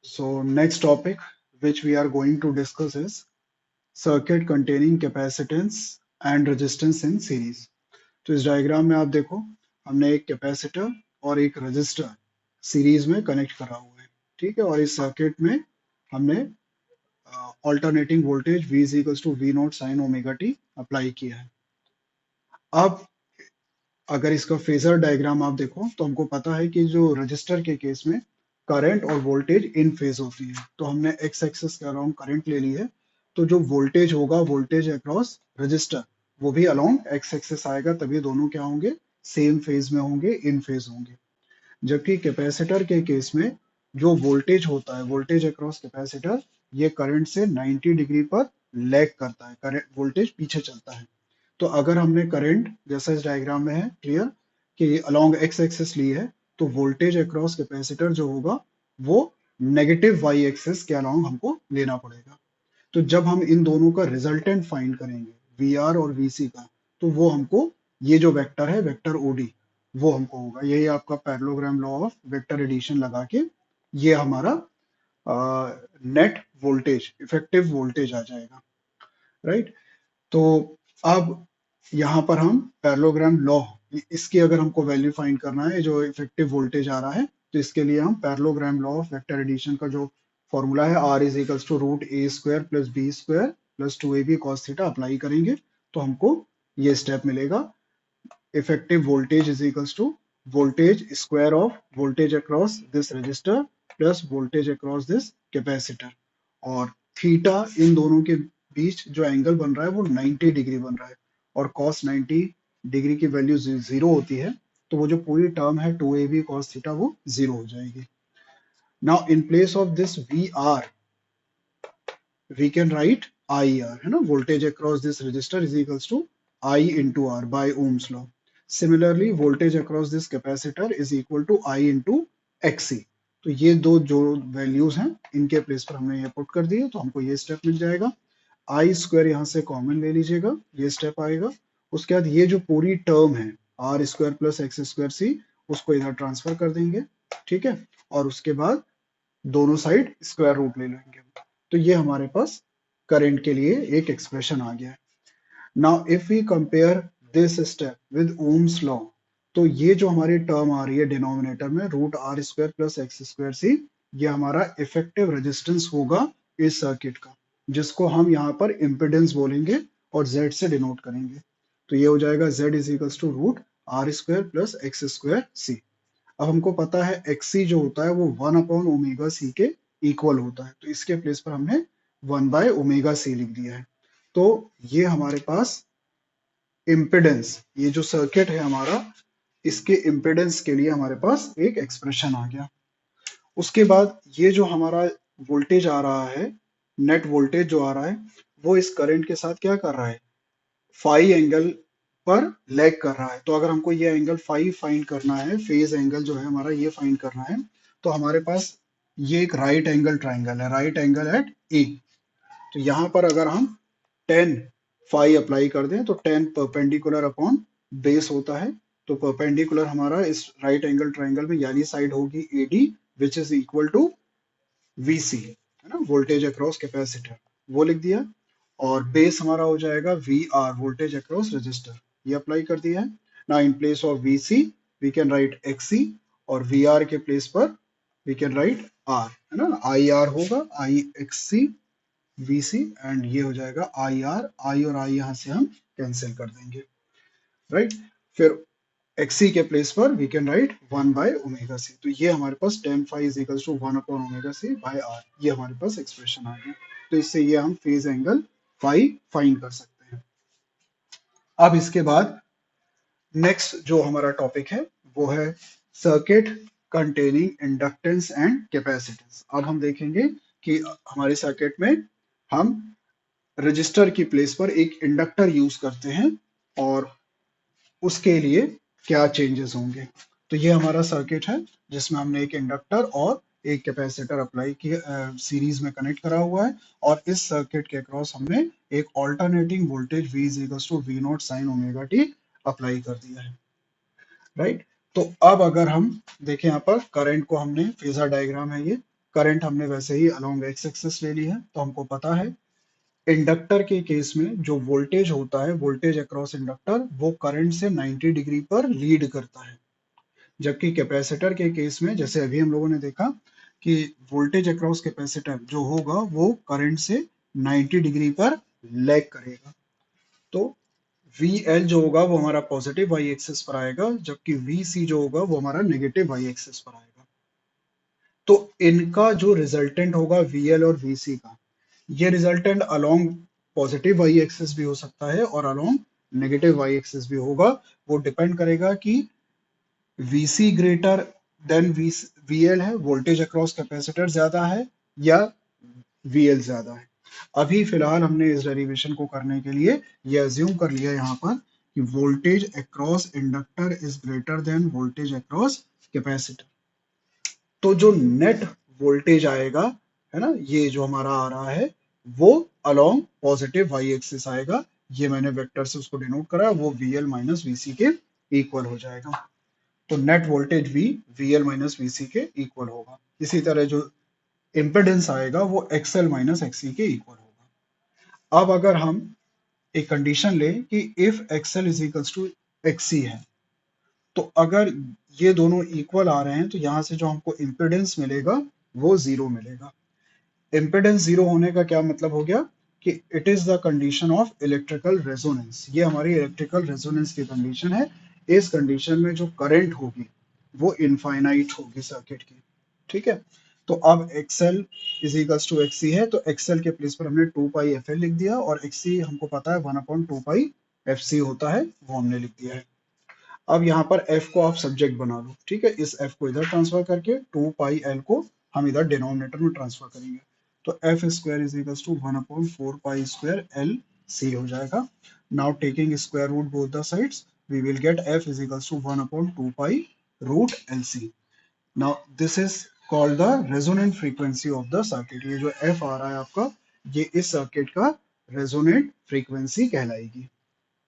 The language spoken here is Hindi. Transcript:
So next topic which we are going to discuss is circuit containing capacitance and resistance in series. तो इस डायग्राम में आप देखो हमने एक कैपेसिटर और एक रजिस्टर सीरीज में कनेक्ट करा हुआ है। ठीक है, और इस सर्किट में हमने alternating voltage V is equals to V naught sine omega T apply किया है। अब अगर इसका फेजर डायग्राम आप देखो तो हमको पता है कि जो रजिस्टर के केस में करंट और वोल्टेज इन फेज होती है, तो हमने एक्स एक्सिस के अराउंड करंट ले ली है, तो जो वोल्टेज होगा वोल्टेज अक्रॉस रजिस्टर वो भी अलोंग एक्स एक्सिस आएगा, तभी दोनों क्या होंगे, सेम फेज में होंगे, इन फेज होंगे। जबकि कैपेसिटर के केस में जो वोल्टेज होता है, वोल्टेज अक्रॉस कैपेसिटर, ये करंट से 90 डिग्री पर लैग करता है, करंट वोल्टेज पीछे चलता है। तो अगर हमने करंट जैसा इस डायग्राम में है क्लियर कि अलोंग एक्स एक्सिस ली है, तो वोल्टेज अक्रॉस कैपेसिटर जो होगा वो नेगेटिव वाई एक्सिस के अलोंग हमको लेना पड़ेगा। तो जब हम इन दोनों का रिजल्टेंट फाइंड करेंगे, वी आर और वी सी का, तो वो हमको ये जो वेक्टर है वेक्टर ओडी वो हमको होगा, यही आपका parallelogram law of vector addition लगा के ये हमारा नेट वोल्टेज इफेक्टिव वोल्टेज आ जाएगा, राइट। तो अब यहाँ पर हम पैरेललोग्राम लॉ, इसकी अगर हमको वैल्यू फाइंड करना है, जो इफेक्टिव वोल्टेज आ रहा है, तो इसके लिए हम parallelogram law of vector addition का जो फॉर्मूला है R is equals to root A square plus B square plus two A B cos theta apply करेंगे, तो हमको ये स्टेप मिलेगा। Effective voltage is equals to voltage square of voltage across this resistor plus voltage across this capacitor, और थीटा इन दोनों के बीच जो एंगल बन रहा है वो 90 डिग्री बन रहा है, और cos 90 डिग्री की वैल्यू जीरो होती है, तो वो जो पूरी टर्म है 2ab cos थीटा वो जीरो हो जाएगी। Now in place of this V R we can write I R, है ना, voltage across this resistor is equals to I into R by Ohm's law. Similarly voltage across this capacitor is equal to I into X C. तो ये दो जो वैल्यूज हैं इनके प्लेस पर हमने ये पुट कर दिए, तो हमको ये स्टेप मिल जाएगा। आई स्क्वायर यहाँ से कॉमन ले लीजिएगा, ये स्टेप आएगा। उसके बाद ये जो पूरी टर्म है R square plus X square C, उसको इधर ट्रांसफर कर देंगे, ठीक है, और उसके बाद दोनों साइड स्क्वायर रूट ले लेंगे। तो ये हमारे पास करंट के लिए एक एक्सप्रेशन आ गया है। Now if we compare this step with Ohm's law, तो ये जो हमारी टर्म आ रही है डिनोमिनेटर में root R square plus X square C, ये हमारा इफेक्टिव रेजिस्टेंस होगा इस सर्किट का, जिसको हम यहाँ पर इम्पिडेंस बोलेंगे और z से डिनोट करेंगे। तो ये हो जाएगा z is equals to root R square plus X square C. अब हमको पता है एक्सी जो होता है वो 1/ओमेगा सी के इक्वल होता है, तो इसके प्लेस पर हमने 1/ओमेगा सी लिख दिया है। तो ये हमारे पास इम्पिडेंस, ये जो सर्किट है हमारा, इसके इम्पिडेंस के लिए हमारे पास एक एक्सप्रेशन आ गया। उसके बाद ये जो हमारा वोल्टेज आ रहा है, नेट वोल्टेज जो आ रहा है, वो इस करंट के साथ क्या कर रहा है, फाई एंगल पर लैग कर रहा है। तो अगर हमको ये एंगल फाई फाइंड करना है, फेज एंगल जो है हमारा ये फाइंड करना है, तो हमारे पास ये एक राइट एंगल ट्राइंगल है, राइट एंगल एट ए। तो यहाँ पर अगर हम 10 फाई अप्लाई कर दें, तो 10 परपेंडिकुलर अपॉन बेस होता है, तो परपेंडिकुलर हमारा इस राइट एंगल ट्राइंगल में यानी साइड होगी A D which is equal to V C, है ना, वोल्टेज अक्रॉस कैपेसिटर, वो लिख दिया। और बेस हमारा हो जाएगा V R, voltage across resistor, ये अप्लाई कर दिया है। ना in place of V C we can write X C, और वी आर के प्लेस पर वी कैन राइट आर, है ना, आई आर होगा, I X C V C, and ये हो जाएगा आई आर, आई और आई यहाँ से हम कैंसिल कर देंगे, राइट। फिर एक्सी के प्लेस पर वी कैन राइट 1/ओमेगा सी। तो ये हमारे पास tan phi is equals to 1/ओमेगा सी बाय आर, ये हमारे पास एक्सप्रेशन आ गया। तो इससे ये हम फेज एंगल फाई फाइंड कर सकते हैं। अब इसके बाद नेक्स्ट जो हमारा टॉपिक है वो है circuit containing inductance and capacitance. अब हम देखेंगे कि हमारे सर्किट में हम रजिस्टर की प्लेस पर एक इंडक्टर यूज करते हैं और उसके लिए क्या चेंजेस होंगे। तो ये हमारा सर्किट है जिसमें हमने एक इंडक्टर और एक कैपेसिटर अप्लाई किया, सीरीज में कनेक्ट करा हुआ है, और इस सर्किट के अक्रॉस हमने एक alternating voltage V is equals to V naught sine omega T apply कर दिया है, राइट। तो अब अगर हम देखें यहाँ पर करंट को, हमने फेजर डायग्राम है ये, करंट हमने वैसे ही अलोंग एक्स एक्सिस ले ली है, तो हमको पता है इंडक्टर के केस में जो वोल्टेज होता है, वोल्टेज अक्रॉस इंडक्टर, वो करंट से 90 डिग्री पर लीड करता है। जबकि कैपेसिटर के केस में, जैसे अभी हम लोगों ने देखा कि वोल्टेज अक्रॉस कैपेसिटर जो होगा वो करंट से 90 डिग्री पर लैग करेगा। तो VL जो होगा वो हमारा पॉजिटिव वाई एक्सिस पर आएगा, जबकि VC जो होगा वो हमारा नेगेटिव वाई एक्सिस पर आएगा। तो इनका जो रिजल्टेंट होगा VL और VC का, ये resultant along positive Y axis भी हो सकता है और अलोंग नेगेटिव वाई एक्सिस भी होगा। वो डिपेंड करेगा कि VC ग्रेटर देन VL है, वोल्टेज अक्रॉस कैपेसिटर ज्यादा है, या VL ज्यादा है। अभी फिलहाल हमने इस डेरिवेशन को करने के लिए ये अज्यूम कर लिया यहाँ पर कि voltage across inductor is greater than voltage across capacitor. तो जो नेट वोल्टेज आएगा, है ना, ये जो हमारा आ रहा है, वो अलोंग पॉजिटिव वाई एक्सिस आएगा। ये मैंने वेक्टर से उसको डिनोट करा, वो VL माइनस VC के इक्वल हो जाएगा। तो net voltage V VL minus VC के इक्वल होगा। इसी तरह जो इम्पिडेंस आएगा वो XL माइनस XC के इक्वल होगा। अब अगर हम एक कंडीशन लें कि if XL is equals to XC है, तो अगर ये दोनों इक्वल आ रहे हैं तो यहाँ से जो हमको इम्पिडेंस मिलेगा वो जीरो मिलेगा। इम्पिडेंस जीरो होने का क्या मतलब हो गया कि it is the condition of electrical resonance. ये हमारी इलेक्ट्रिकल रेजोनेंस की कंडीशन है। इस कंडीशन में जो करंट होगी वो इनफाइनाइट होगी सर्किट की। ठीक है, तो अब XL is equals to XC है, तो XL के प्लेस पर हमने 2 पाई FL लिख दिया, और XC हमको पता है 1/2 पाई FC होता है, वो हमने लिख दिया है। अब यहाँ पर F को आप सब्जेक्ट बना लो। ठीक है, इस F को इधर ट्रांसफर करके 2 पाई L को हम इधर डिनोमिनेटर में ट्रांसफर करेंगे, तो F square is equals to 1/4 pi square L C हो जाएगा। Now taking square root both the sides, we will get F is equals to 1/2 pi root LC. Now this is called the resonant frequency of the circuit. ये जो F आ रहा है आपका, ये इस सर्किट का रेजोनेंट फ्रीक्वेंसी कहलाएगी।